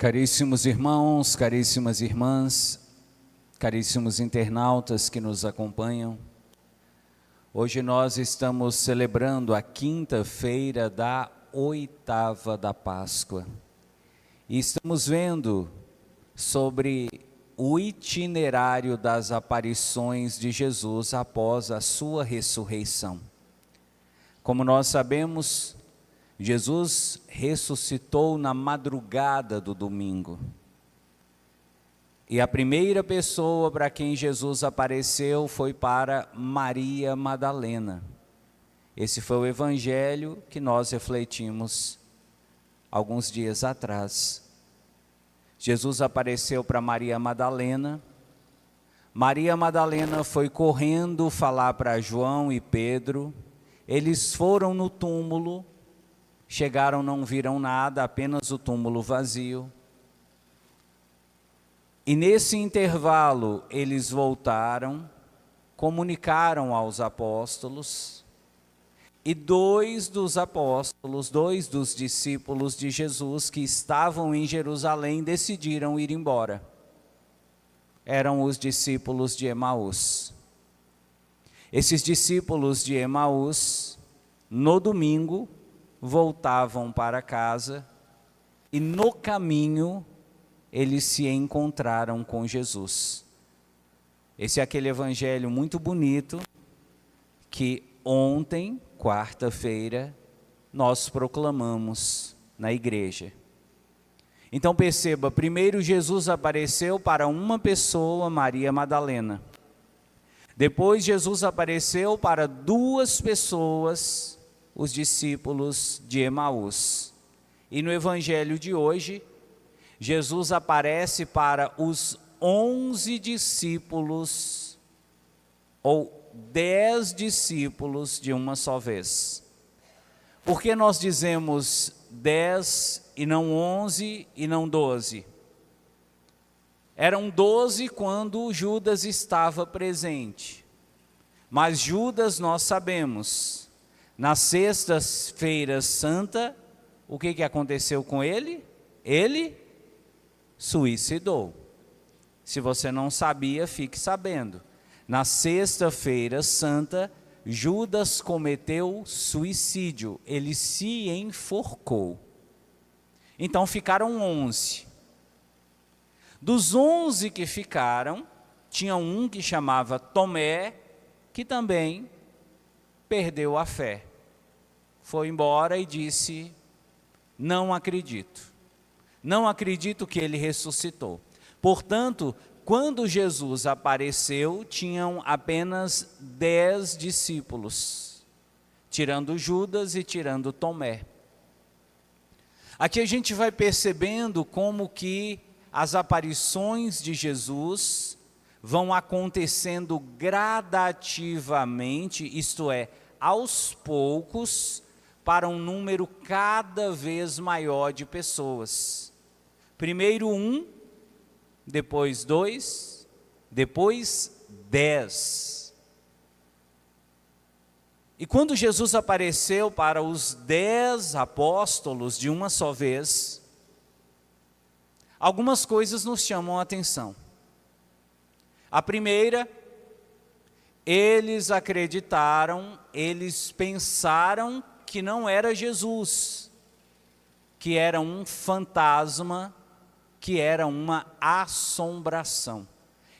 Caríssimos irmãos, caríssimas irmãs, caríssimos internautas que nos acompanham, hoje nós estamos celebrando a quinta-feira da oitava da Páscoa e estamos vendo sobre o itinerário das aparições de Jesus após a sua ressurreição. Como nós sabemos, Jesus ressuscitou na madrugada do domingo. E a primeira pessoa para quem Jesus apareceu foi para Maria Madalena. Esse foi o evangelho que nós refletimos alguns dias atrás. Jesus apareceu para Maria Madalena. Maria Madalena foi correndo falar para João e Pedro. Eles foram no túmulo. Chegaram, não viram nada, apenas o túmulo vazio. E nesse intervalo, eles voltaram, comunicaram aos apóstolos, e dois dos discípulos de Jesus que estavam em Jerusalém decidiram ir embora. Eram os discípulos de Emaús. Esses discípulos de Emaús, no domingo, voltavam para casa e no caminho eles se encontraram com Jesus. Esse é aquele evangelho muito bonito que ontem, quarta-feira, nós proclamamos na igreja. Então perceba, primeiro Jesus apareceu para uma pessoa, Maria Madalena. Depois Jesus apareceu para duas pessoas, os discípulos de Emaús. E no evangelho de hoje, Jesus aparece para os 11 discípulos, ou 10 discípulos de uma só vez. Por que nós dizemos 10 e não 11 e não 12? Eram 12 quando Judas estava presente. Mas Judas, nós sabemos, na sexta-feira santa, o que aconteceu com ele? Ele suicidou. Se você não sabia, fique sabendo. Na sexta-feira santa, Judas cometeu suicídio. Ele se enforcou. Então ficaram 11. Dos 11 que ficaram, tinha um que chamava Tomé, que também perdeu a fé. Foi embora e disse: não acredito. Não acredito que ele ressuscitou. Portanto, quando Jesus apareceu, tinham apenas 10 discípulos, tirando Judas e tirando Tomé. Aqui a gente vai percebendo como que as aparições de Jesus vão acontecendo gradativamente, isto é, aos poucos, para um número cada vez maior de pessoas. Primeiro 1, depois 2, depois 10. E quando Jesus apareceu para os 10 apóstolos de uma só vez, algumas coisas nos chamam a atenção. A primeira, eles acreditaram, eles pensaram que não era Jesus, que era um fantasma, que era uma assombração.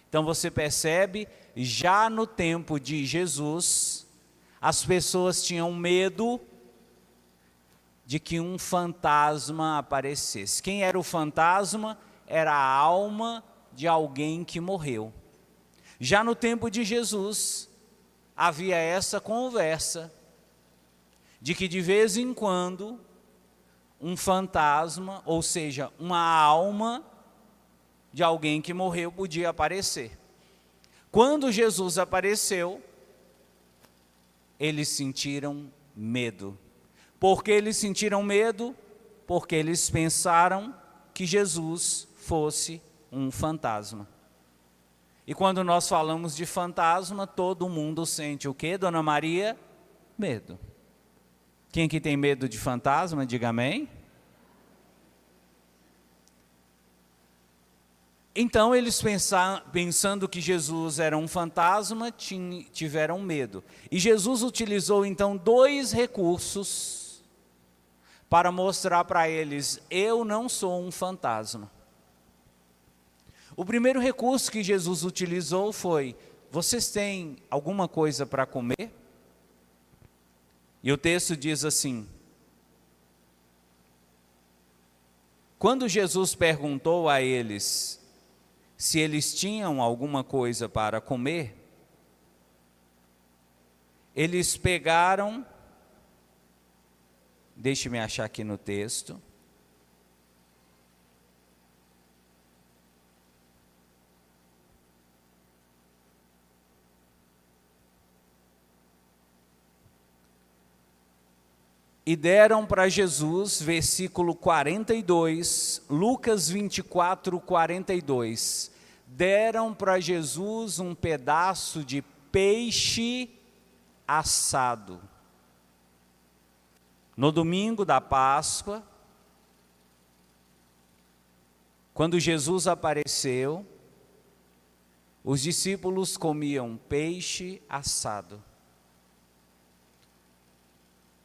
Então você percebe, já no tempo de Jesus, as pessoas tinham medo de que um fantasma aparecesse. Quem era o fantasma? Era a alma de alguém que morreu. Já no tempo de Jesus, havia essa conversa, de que de vez em quando, um fantasma, ou seja, uma alma de alguém que morreu podia aparecer. Quando Jesus apareceu, eles sentiram medo. Por que eles sentiram medo? Porque eles pensaram que Jesus fosse um fantasma. E quando nós falamos de fantasma, todo mundo sente o quê, Dona Maria? Medo. Quem que tem medo de fantasma, diga amém. Então eles pensando que Jesus era um fantasma, tiveram medo. E Jesus utilizou então 2 recursos para mostrar para eles: eu não sou um fantasma. O primeiro recurso que Jesus utilizou foi: vocês têm alguma coisa para comer? E o texto diz assim: quando Jesus perguntou a eles se eles tinham alguma coisa para comer, eles pegaram, deixe-me achar aqui no texto, e deram para Jesus, versículo 42, Lucas 24, 42, deram para Jesus um pedaço de peixe assado. No domingo da Páscoa, quando Jesus apareceu, os discípulos comiam peixe assado.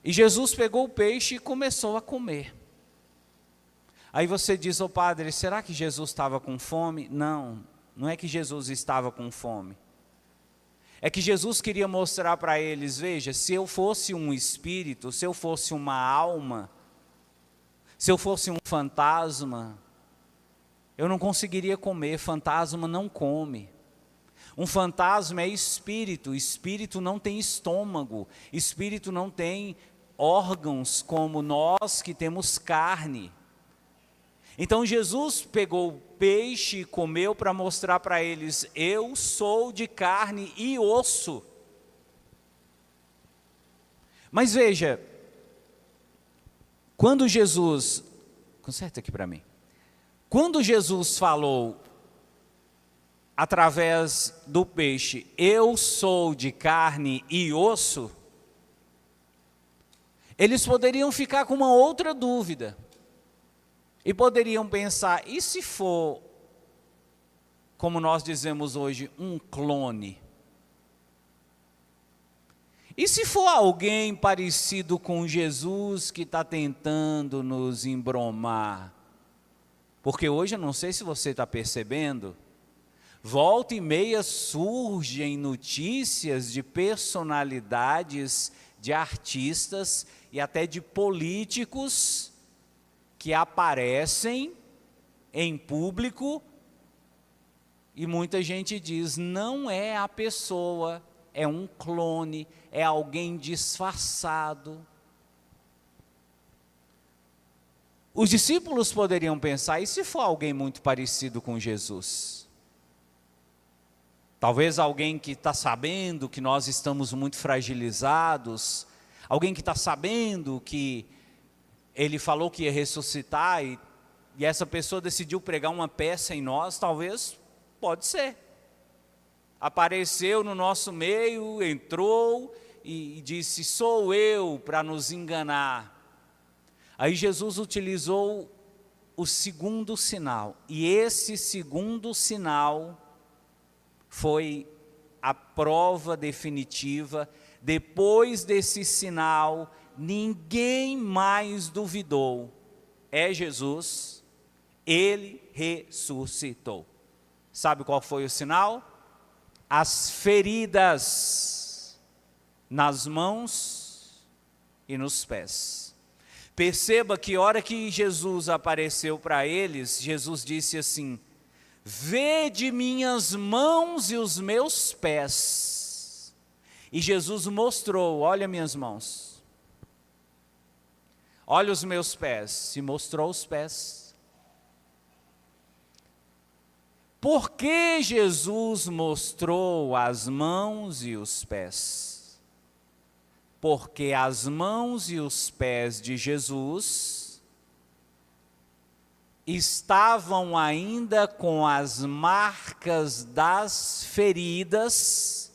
E Jesus pegou o peixe e começou a comer. Aí você diz: ô padre, será que Jesus estava com fome? Não, não é que Jesus estava com fome. É que Jesus queria mostrar para eles: veja, se eu fosse um espírito, se eu fosse uma alma, se eu fosse um fantasma, eu não conseguiria comer. Fantasma não come. Um fantasma é espírito, espírito não tem estômago, espírito não tem órgãos como nós que temos carne. Então Jesus pegou o peixe e comeu para mostrar para eles: eu sou de carne e osso. Mas veja, quando Jesus, conserta aqui para mim, quando Jesus falou através do peixe: eu sou de carne e osso, eles poderiam ficar com uma outra dúvida. E poderiam pensar: e se for, como nós dizemos hoje, um clone? E se for alguém parecido com Jesus que está tentando nos embromar? Porque hoje, eu não sei se você está percebendo, volta e meia surgem notícias de personalidades, de artistas e até de políticos que aparecem em público e muita gente diz: não é a pessoa, é um clone, é alguém disfarçado. Os discípulos poderiam pensar: e se for alguém muito parecido com Jesus? Talvez alguém que está sabendo que nós estamos muito fragilizados, alguém que está sabendo que ele falou que ia ressuscitar e essa pessoa decidiu pregar uma peça em nós. Talvez, pode ser. Apareceu no nosso meio, entrou e disse: sou eu, para nos enganar. Aí Jesus utilizou o segundo sinal, e esse segundo sinal foi a prova definitiva. Depois desse sinal, ninguém mais duvidou: é Jesus, ele ressuscitou. Sabe qual foi o sinal? As feridas nas mãos e nos pés. Perceba que a hora que Jesus apareceu para eles, Jesus disse assim: vede minhas mãos e os meus pés. E Jesus mostrou: olha minhas mãos, olha os meus pés, e mostrou os pés. Por que Jesus mostrou as mãos e os pés? Porque as mãos e os pés de Jesus estavam ainda com as marcas das feridas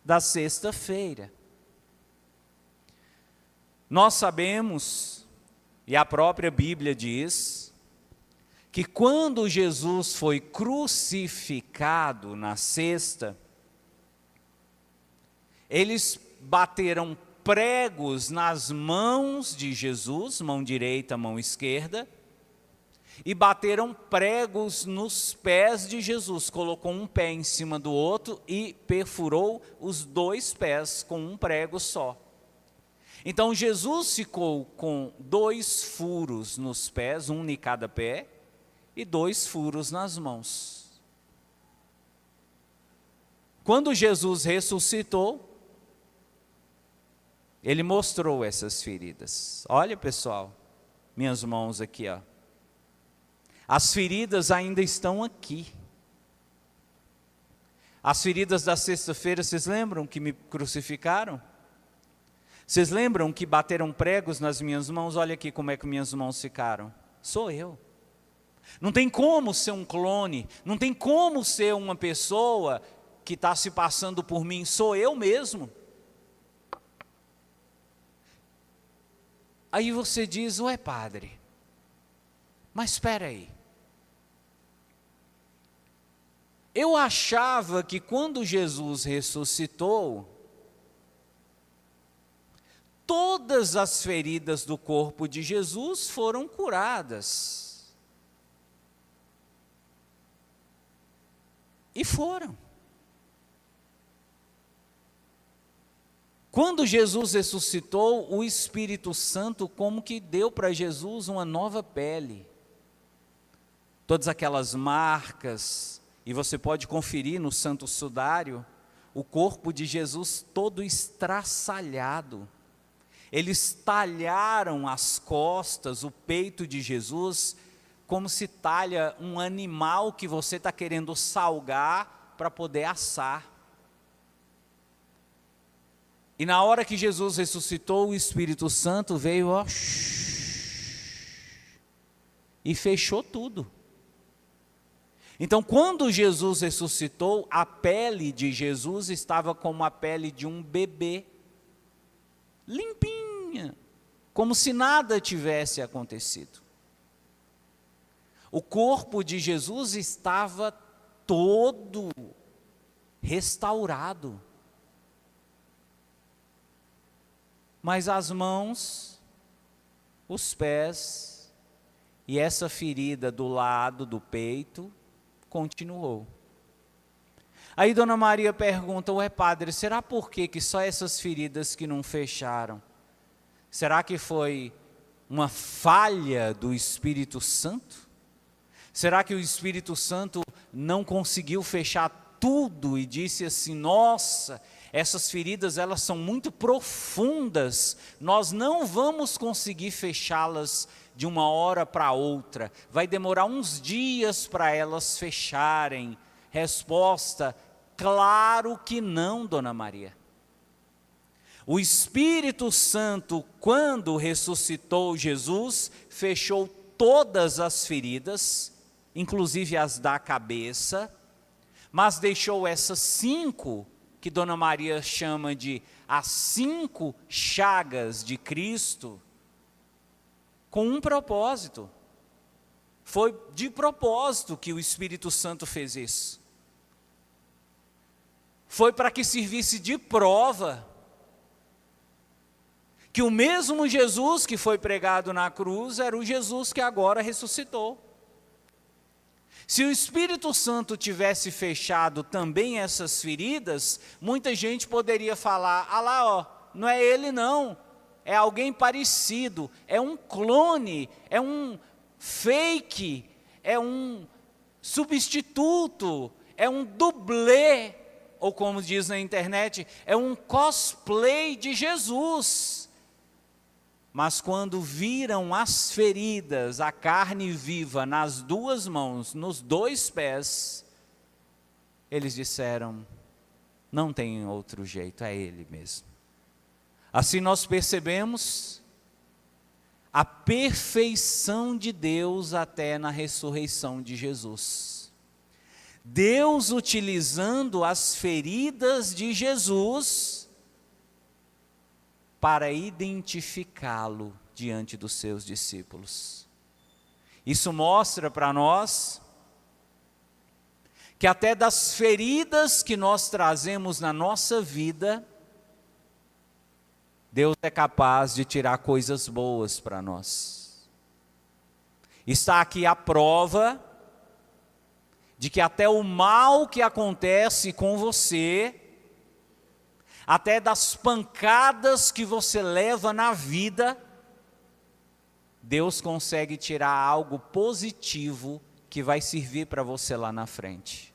da sexta-feira. Nós sabemos, e a própria Bíblia diz, que quando Jesus foi crucificado na sexta, eles bateram pregos nas mãos de Jesus, mão direita, mão esquerda, e bateram pregos nos pés de Jesus. Colocou um pé em cima do outro e perfurou os 2 pés com um prego só. Então Jesus ficou com 2 furos nos pés, um em cada pé, e 2 furos nas mãos. Quando Jesus ressuscitou, ele mostrou essas feridas. Olha, pessoal, minhas mãos aqui, ó. As feridas ainda estão aqui. As feridas da sexta-feira, vocês lembram que me crucificaram? Vocês lembram que bateram pregos nas minhas mãos? Olha aqui como é que minhas mãos ficaram. Sou eu. Não tem como ser um clone, não tem como ser uma pessoa que está se passando por mim, sou eu mesmo. Aí você diz, ué padre, mas espera aí. Eu achava que quando Jesus ressuscitou, todas as feridas do corpo de Jesus foram curadas. E foram. Quando Jesus ressuscitou, o Espírito Santo como que deu para Jesus uma nova pele. Todas aquelas marcas, e você pode conferir no Santo Sudário, o corpo de Jesus todo estraçalhado. Eles talharam as costas, o peito de Jesus, como se talha um animal que você está querendo salgar para poder assar. E na hora que Jesus ressuscitou, o Espírito Santo veio, ó, e fechou tudo. Então, quando Jesus ressuscitou, a pele de Jesus estava como a pele de um bebê, limpinha, como se nada tivesse acontecido. O corpo de Jesus estava todo restaurado. Mas as mãos, os pés e essa ferida do lado do peito continuou. Aí Dona Maria pergunta, ué padre, será por que só essas feridas que não fecharam? Será que foi uma falha do Espírito Santo? Será que o Espírito Santo não conseguiu fechar tudo e disse assim, nossa, essas feridas elas são muito profundas, nós não vamos conseguir fechá-las de uma hora para outra, vai demorar uns dias para elas fecharem. Resposta, claro que não, Dona Maria. O Espírito Santo, quando ressuscitou Jesus, fechou todas as feridas, inclusive as da cabeça, mas deixou essas 5, que Dona Maria chama de as 5 chagas de Cristo, com um propósito. Foi de propósito que o Espírito Santo fez isso. Foi para que servisse de prova que o mesmo Jesus que foi pregado na cruz era o Jesus que agora ressuscitou. Se o Espírito Santo tivesse fechado também essas feridas, muita gente poderia falar, ah lá, ó, não é ele não, é alguém parecido, é um clone, é um fake, é um substituto, é um dublê, ou como diz na internet, é um cosplay de Jesus. Mas quando viram as feridas, a carne viva nas 2 mãos, nos 2 pés, eles disseram, não tem outro jeito, é ele mesmo. Assim nós percebemos a perfeição de Deus até na ressurreição de Jesus. Deus utilizando as feridas de Jesus para identificá-lo diante dos seus discípulos. Isso mostra para nós que até das feridas que nós trazemos na nossa vida, Deus é capaz de tirar coisas boas para nós. Está aqui a prova de que até o mal que acontece com você, até das pancadas que você leva na vida, Deus consegue tirar algo positivo que vai servir para você lá na frente.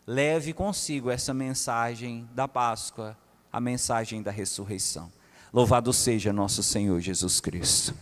Leve consigo essa mensagem da Páscoa, a mensagem da ressurreição. Louvado seja nosso Senhor Jesus Cristo.